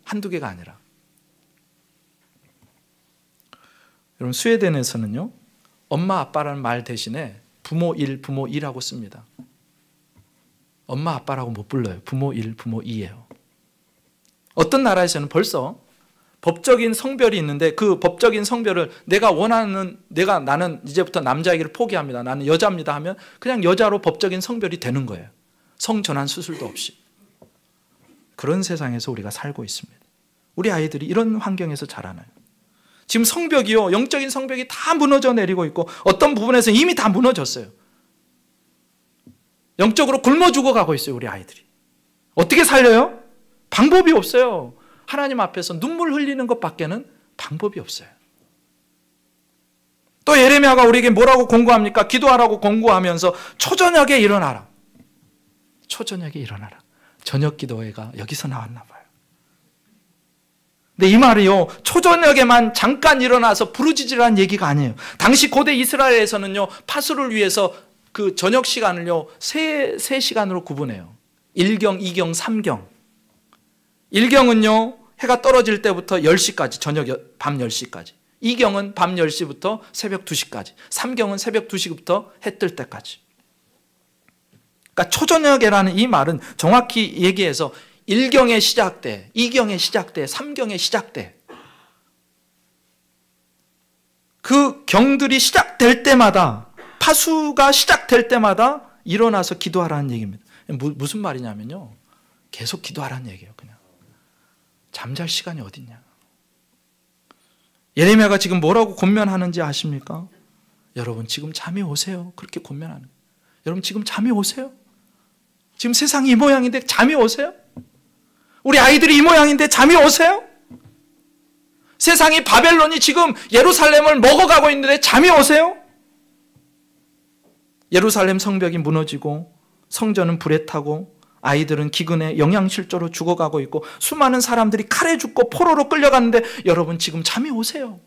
한두 개가 아니라. 여러분, 스웨덴에서는요, 엄마 아빠라는 말 대신에 부모 1, 부모 2라고 씁니다. 엄마 아빠라고 못 불러요. 부모 1, 부모 2예요. 어떤 나라에서는 벌써 법적인 성별이 있는데 그 법적인 성별을 내가 원하는, 나는 이제부터 남자이기를 포기합니다. 나는 여자입니다 하면 그냥 여자로 법적인 성별이 되는 거예요. 성전환 수술도 없이. 그런 세상에서 우리가 살고 있습니다. 우리 아이들이 이런 환경에서 자라나요. 지금 성벽이요, 영적인 성벽이 다 무너져 내리고 있고 어떤 부분에서 이미 다 무너졌어요. 영적으로 굶어 죽어가고 있어요, 우리 아이들이. 어떻게 살려요? 방법이 없어요. 하나님 앞에서 눈물 흘리는 것밖에는 방법이 없어요. 또 예레미야가 우리에게 뭐라고 공고합니까? 기도하라고 공고하면서 초저녁에 일어나라. 초저녁에 일어나라. 저녁 기도회가 여기서 나왔나 봐요. 근데 이 말이요, 초저녁에만 잠깐 일어나서 부르짖으라는 얘기가 아니에요. 당시 고대 이스라엘에서는요, 파수를 위해서 그 저녁 시간을요, 세 시간으로 구분해요. 1경, 2경, 3경. 1경은요, 해가 떨어질 때부터 10시까지, 저녁 밤 10시까지. 2경은 밤 10시부터 새벽 2시까지. 3경은 새벽 2시부터 해 뜰 때까지. 그러니까 초저녁에라는 이 말은 정확히 얘기해서 1경의 시작돼, 2경의 시작돼, 3경의 시작돼. 그 경들이 시작될 때마다, 파수가 시작될 때마다 일어나서 기도하라는 얘기입니다. 무슨 말이냐면요, 계속 기도하라는 얘기예요. 그냥 잠잘 시간이 어딨냐. 예레미야가 지금 뭐라고 권면하는지 아십니까? 여러분, 지금 잠이 오세요. 그렇게 권면하는 거예요. 여러분, 지금 잠이 오세요. 지금 세상이 이 모양인데 잠이 오세요? 우리 아이들이 이 모양인데 잠이 오세요? 세상이, 바벨론이 지금 예루살렘을 먹어가고 있는데 잠이 오세요? 예루살렘 성벽이 무너지고 성전은 불에 타고 아이들은 기근에 영양실조로 죽어가고 있고 수많은 사람들이 칼에 죽고 포로로 끌려갔는데 여러분, 지금 잠이 오세요?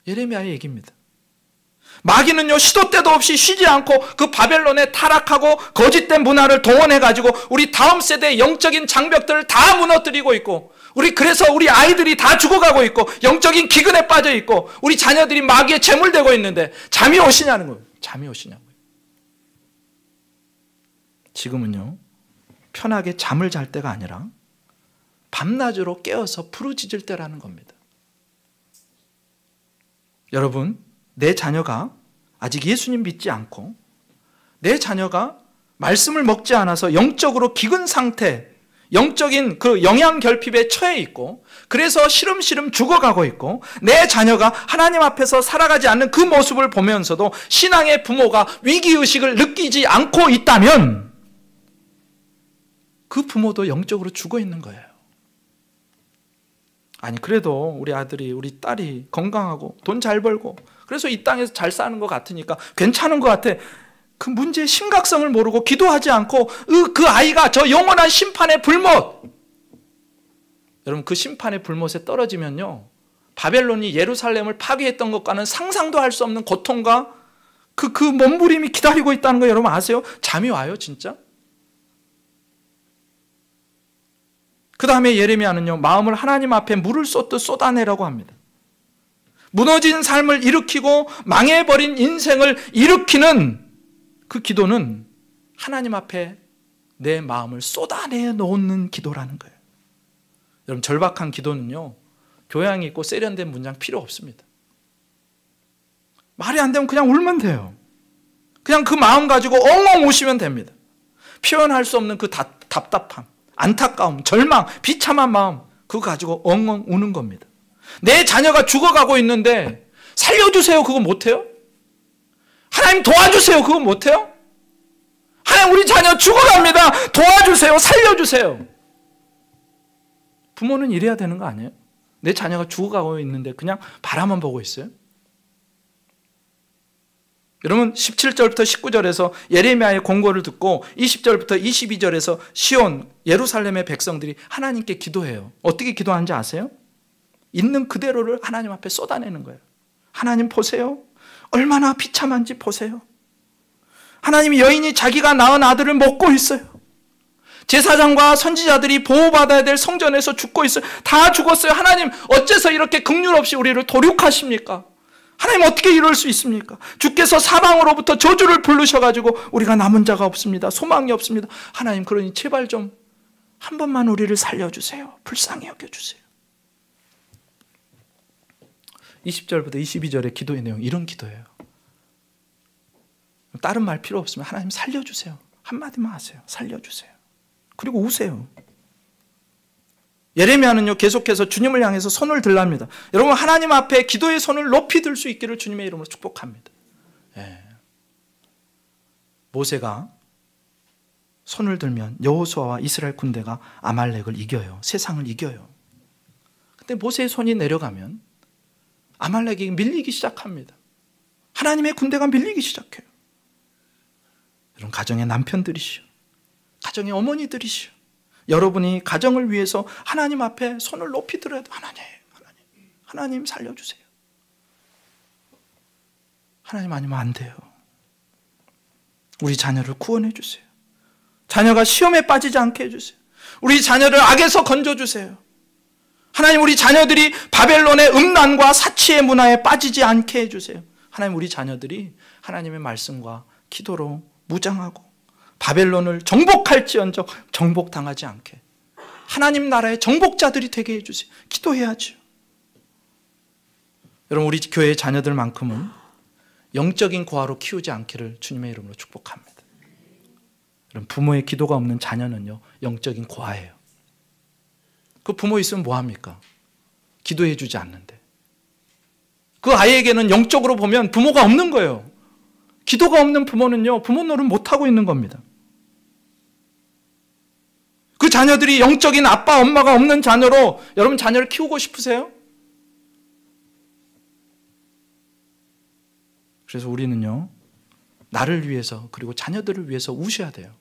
예레미야의 얘기입니다. 마귀는요, 시도 때도 없이 쉬지 않고 그 바벨론에 타락하고 거짓된 문화를 동원해가지고 우리 다음 세대의 영적인 장벽들을 다 무너뜨리고 있고, 그래서 우리 아이들이 다 죽어가고 있고 영적인 기근에 빠져 있고 우리 자녀들이 마귀에 제물되고 있는데 잠이 오시냐는 거예요. 잠이 오시냐고요. 지금은요, 편하게 잠을 잘 때가 아니라 밤낮으로 깨어서 부르짖을 때라는 겁니다. 여러분, 내 자녀가 아직 예수님 믿지 않고 내 자녀가 말씀을 먹지 않아서 영적으로 기근 상태, 영적인 그 영양 결핍에 처해 있고 그래서 시름시름 죽어가고 있고 내 자녀가 하나님 앞에서 살아가지 않는 그 모습을 보면서도 신앙의 부모가 위기의식을 느끼지 않고 있다면 그 부모도 영적으로 죽어 있는 거예요. 아니, 그래도 우리 아들이, 우리 딸이 건강하고 돈 잘 벌고 그래서 이 땅에서 잘 사는 것 같으니까 괜찮은 것 같아. 그 문제의 심각성을 모르고 기도하지 않고 그 아이가 저 영원한 심판의 불못, 여러분, 그 심판의 불못에 떨어지면요, 바벨론이 예루살렘을 파괴했던 것과는 상상도 할 수 없는 고통과 그 몸부림이 기다리고 있다는 거 여러분 아세요? 잠이 와요, 진짜? 그 다음에 예레미야는요, 마음을 하나님 앞에 물을 쏟듯 쏟아내라고 합니다. 무너진 삶을 일으키고 망해버린 인생을 일으키는 그 기도는 하나님 앞에 내 마음을 쏟아내 놓는 기도라는 거예요. 여러분, 절박한 기도는요, 교양이 있고 세련된 문장 필요 없습니다. 말이 안 되면 그냥 울면 돼요. 그냥 그 마음 가지고 엉엉 우시면 됩니다. 표현할 수 없는 그 답답함, 안타까움, 절망, 비참한 마음, 그거 가지고 엉엉 우는 겁니다. 내 자녀가 죽어가고 있는데 살려주세요. 그거 못해요? 하나님 도와주세요. 그거 못해요? 하나님 우리 자녀 죽어갑니다. 도와주세요. 살려주세요. 부모는 이래야 되는 거 아니에요? 내 자녀가 죽어가고 있는데 그냥 바라만 보고 있어요? 여러분 17절부터 19절에서 예레미야의 공고를 듣고 20절부터 22절에서 시온 예루살렘의 백성들이 하나님께 기도해요. 어떻게 기도하는지 아세요? 있는 그대로를 하나님 앞에 쏟아내는 거예요. 하나님 보세요. 얼마나 비참한지 보세요. 하나님 여인이 자기가 낳은 아들을 먹고 있어요. 제사장과 선지자들이 보호받아야 될 성전에서 죽고 있어요. 다 죽었어요. 하나님 어째서 이렇게 긍휼 없이 우리를 도륙하십니까? 하나님 어떻게 이럴 수 있습니까? 주께서 사방으로부터 저주를 부르셔가지고 우리가 남은 자가 없습니다. 소망이 없습니다. 하나님 그러니 제발 좀 한 번만 우리를 살려주세요. 불쌍히 여겨주세요. 20절부터 22절의 기도의 내용 이런 기도예요. 다른 말 필요 없으면 하나님 살려주세요. 한마디만 하세요. 살려주세요. 그리고 우세요. 예레미야는요 계속해서 주님을 향해서 손을 들랍니다. 여러분 하나님 앞에 기도의 손을 높이 들 수 있기를 주님의 이름으로 축복합니다. 예. 모세가 손을 들면 여호수아와 이스라엘 군대가 아말렉을 이겨요. 세상을 이겨요. 근데 모세의 손이 내려가면 아말렉이 밀리기 시작합니다. 하나님의 군대가 밀리기 시작해요. 여러분 가정의 남편들이시오. 가정의 어머니들이시오. 여러분이 가정을 위해서 하나님 앞에 손을 높이 들어야 돼요. 하나님 살려주세요. 하나님 아니면 안 돼요. 우리 자녀를 구원해 주세요. 자녀가 시험에 빠지지 않게 해주세요. 우리 자녀를 악에서 건져주세요. 하나님 우리 자녀들이 바벨론의 음란과 사치의 문화에 빠지지 않게 해주세요. 하나님 우리 자녀들이 하나님의 말씀과 기도로 무장하고 바벨론을 정복할지언정 정복당하지 않게 하나님 나라의 정복자들이 되게 해주세요. 기도해야죠. 여러분 우리 교회의 자녀들만큼은 영적인 고아로 키우지 않기를 주님의 이름으로 축복합니다. 여러분 부모의 기도가 없는 자녀는요 영적인 고아예요. 그 부모 있으면 뭐합니까? 기도해 주지 않는데 그 아이에게는 영적으로 보면 부모가 없는 거예요. 기도가 없는 부모는요 부모 노릇 못하고 있는 겁니다. 그 자녀들이 영적인 아빠 엄마가 없는 자녀로 여러분 자녀를 키우고 싶으세요? 그래서 우리는요 나를 위해서 그리고 자녀들을 위해서 우셔야 돼요.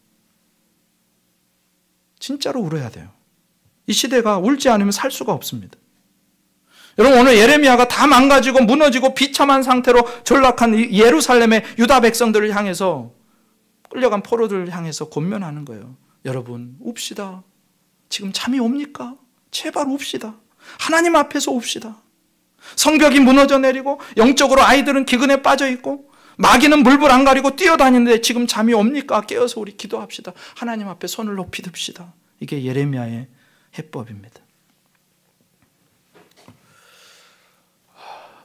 진짜로 울어야 돼요. 이 시대가 울지 않으면 살 수가 없습니다. 여러분 오늘 예레미야가 다 망가지고 무너지고 비참한 상태로 전락한 예루살렘의 유다 백성들을 향해서 끌려간 포로들을 향해서 권면하는 거예요. 여러분 웁시다. 지금 잠이 옵니까? 제발 웁시다. 하나님 앞에서 웁시다. 성벽이 무너져 내리고 영적으로 아이들은 기근에 빠져 있고 마귀는 물불 안 가리고 뛰어다니는데 지금 잠이 옵니까? 깨어서 우리 기도합시다. 하나님 앞에 손을 높이 듭시다. 이게 예레미야의 해법입니다.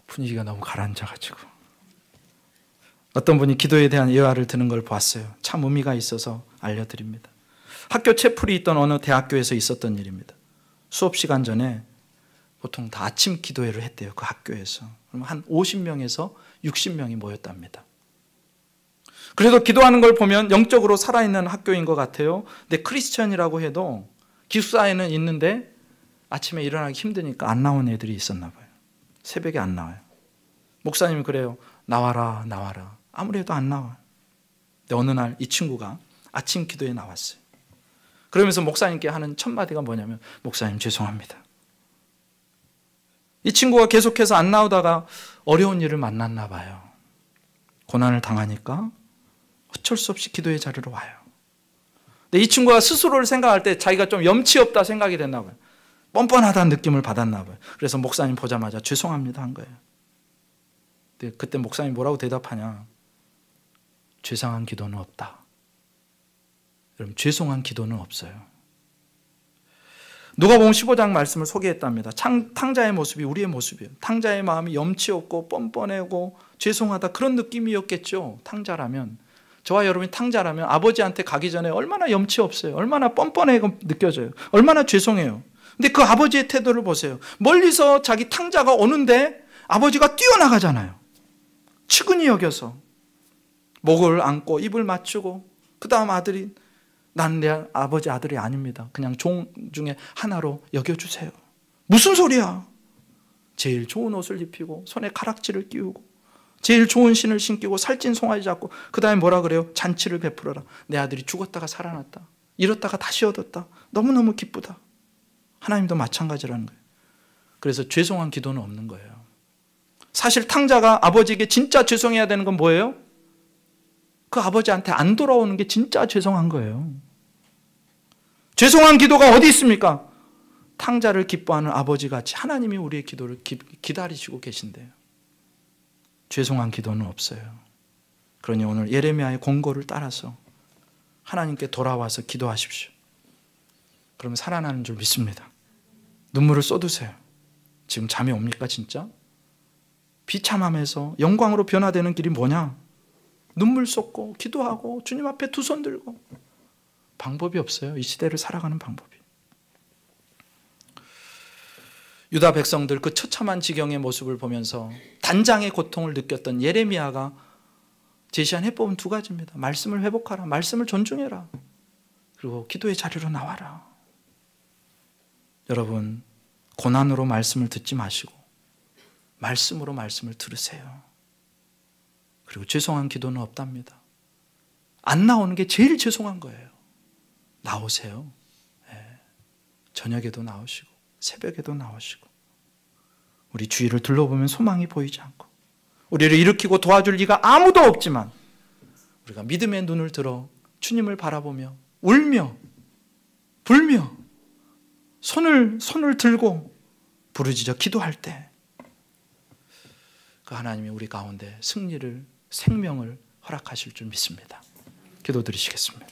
분위기가 너무 가라앉아가지고 어떤 분이 기도에 대한 예화를 드는 걸 봤어요. 참 의미가 있어서 알려드립니다. 학교 채플이 있던 어느 대학교에서 있었던 일입니다. 수업 시간 전에 보통 다 아침 기도회를 했대요. 그 학교에서. 그럼 한 50명에서 60명이 모였답니다. 그래도 기도하는 걸 보면 영적으로 살아있는 학교인 것 같아요. 근데 크리스천이라고 해도 기숙사에는 있는데 아침에 일어나기 힘드니까 안 나온 애들이 있었나 봐요. 새벽에 안 나와요. 목사님이 그래요. 나와라 나와라. 아무리 해도 안 나와요. 근데 어느 날 이 친구가 아침 기도에 나왔어요. 그러면서 목사님께 하는 첫 마디가 뭐냐면 목사님 죄송합니다. 이 친구가 계속해서 안 나오다가 어려운 일을 만났나 봐요. 고난을 당하니까 어쩔 수 없이 기도의 자리로 와요. 근데 이 친구가 스스로를 생각할 때 자기가 좀 염치 없다 생각이 됐나 봐요. 뻔뻔하다는 느낌을 받았나 봐요. 그래서 목사님 보자마자 죄송합니다 한 거예요. 근데 그때 목사님 뭐라고 대답하냐. 죄송한 기도는 없다. 여러분 죄송한 기도는 없어요. 누가복음 15장 말씀을 소개했답니다. 탕자의 모습이 우리의 모습이에요. 탕자의 마음이 염치 없고 뻔뻔하고 죄송하다 그런 느낌이었겠죠. 탕자라면 저와 여러분이 탕자라면 아버지한테 가기 전에 얼마나 염치 없어요. 얼마나 뻔뻔하게 느껴져요. 얼마나 죄송해요. 근데 그 아버지의 태도를 보세요. 멀리서 자기 탕자가 오는데 아버지가 뛰어나가잖아요. 측은히 여겨서 목을 안고 입을 맞추고, 그 다음 아들이 나는 내 아버지 아들이 아닙니다. 그냥 종 중에 하나로 여겨주세요. 무슨 소리야? 제일 좋은 옷을 입히고 손에 가락지를 끼우고 제일 좋은 신을 신기고 살찐 송아지 잡고, 그 다음에 뭐라 그래요? 잔치를 베풀어라. 내 아들이 죽었다가 살아났다. 잃었다가 다시 얻었다. 너무너무 기쁘다. 하나님도 마찬가지라는 거예요. 그래서 죄송한 기도는 없는 거예요. 사실 탕자가 아버지에게 진짜 죄송해야 되는 건 뭐예요? 그 아버지한테 안 돌아오는 게 진짜 죄송한 거예요. 죄송한 기도가 어디 있습니까? 탕자를 기뻐하는 아버지같이 하나님이 우리의 기도를 기다리시고 계신데요. 죄송한 기도는 없어요. 그러니 오늘 예레미야의 권고를 따라서 하나님께 돌아와서 기도하십시오. 그러면 살아나는 줄 믿습니다. 눈물을 쏟으세요. 지금 잠이 옵니까 진짜? 비참함에서 영광으로 변화되는 길이 뭐냐? 눈물 쏟고 기도하고 주님 앞에 두 손 들고. 방법이 없어요. 이 시대를 살아가는 방법이. 유다 백성들 그 처참한 지경의 모습을 보면서 단장의 고통을 느꼈던 예레미야가 제시한 해법은 두 가지입니다. 말씀을 회복하라. 말씀을 존중해라. 그리고 기도의 자리로 나와라. 여러분, 고난으로 말씀을 듣지 마시고 말씀으로 말씀을 들으세요. 그리고 죄송한 기도는 없답니다. 안 나오는 게 제일 죄송한 거예요. 나오세요. 저녁에도 나오시고 새벽에도 나오시고. 우리 주위를 둘러보면 소망이 보이지 않고 우리를 일으키고 도와줄 리가 아무도 없지만 우리가 믿음의 눈을 들어 주님을 바라보며 울며 불며 손을 들고 부르짖어 기도할 때 그 하나님이 우리 가운데 승리를, 생명을 허락하실 줄 믿습니다. 기도드리시겠습니다.